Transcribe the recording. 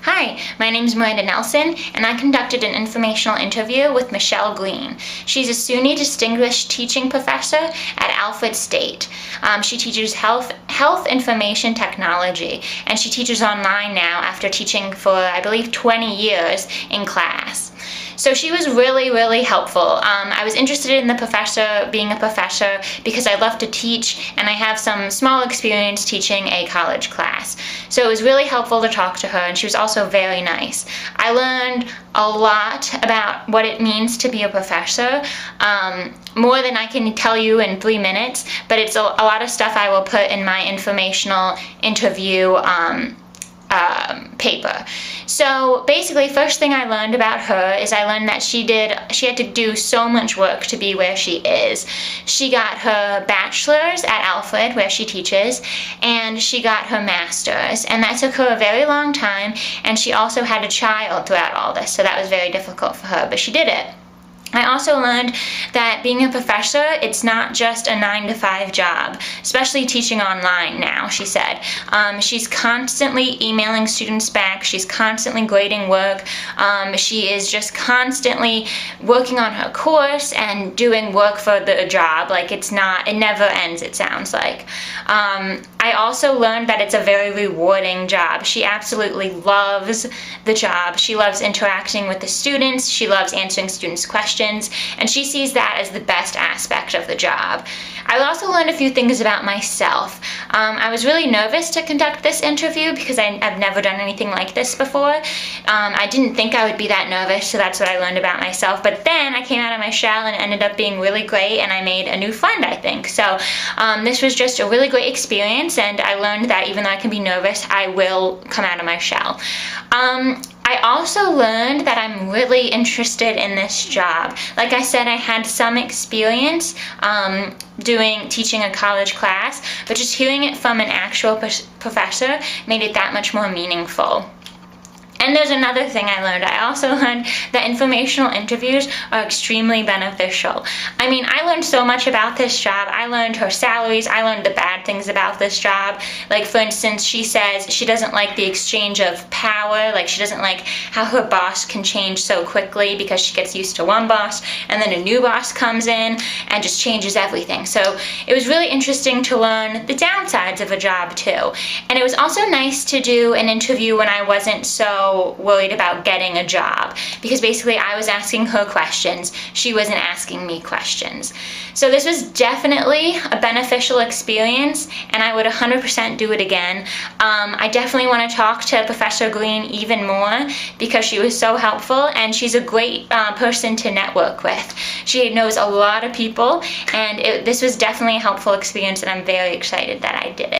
Hi, my name is Miranda Nelson, and I conducted an informational interview with Michelle Green. She's a SUNY Distinguished Teaching Professor at Alfred State. She teaches health information technology, and she teaches online now after teaching for, I believe, 20 years in class. So she was really, really helpful. I was interested in being a professor because I love to teach, and I have some small experience teaching a college class. So it was really helpful to talk to her, and she was also very nice. I learned a lot about what it means to be a professor, more than I can tell you in 3 minutes, but it's a lot of stuff I will put in my informational interview paper. So basically, first thing I learned about her is I learned that she had to do so much work to be where she is. She got her bachelor's at Alfred, where she teaches, and she got her master's, and that took her a very long time, and she also had a child throughout all this, so that was very difficult for her, but she did it. I also learned that being a professor, it's not just a 9-to-5 job, especially teaching online now, she said. She's constantly emailing students back. She's constantly grading work. She is just constantly working on her course and doing work for the job. Like, it never ends, it sounds like. I also learned that it's a very rewarding job. She absolutely loves the job. She loves interacting with the students. She loves answering students' questions, and she sees that as the best aspect of the job. I also learned a few things about myself. I was really nervous to conduct this interview because I've never done anything like this before. I didn't think I would be that nervous, so that's what I learned about myself. But then I came out of my shell and it ended up being really great, and I made a new friend, I think. So this was just a really great experience, and I learned that even though I can be nervous, I will come out of my shell. I also learned that I'm really interested in this job. Like I said, I had some experience teaching a college class, but just hearing it from an actual professor made it that much more meaningful. And there's another thing I learned. I also learned that informational interviews are extremely beneficial. I mean, I learned so much about this job. I learned her salaries. I learned the bad things about this job. Like, for instance, she says she doesn't like the exchange of power. Like, she doesn't like how her boss can change so quickly because she gets used to one boss, and then a new boss comes in and just changes everything. So it was really interesting to learn the downsides of a job, too. And it was also nice to do an interview when I wasn't so worried about getting a job, because basically I was asking her questions, she wasn't asking me questions. So this was definitely a beneficial experience, and I would 100% do it again. I definitely want to talk to Professor Green even more because she was so helpful, and she's a great person to network with. She knows a lot of people, and this was definitely a helpful experience, and I'm very excited that I did it.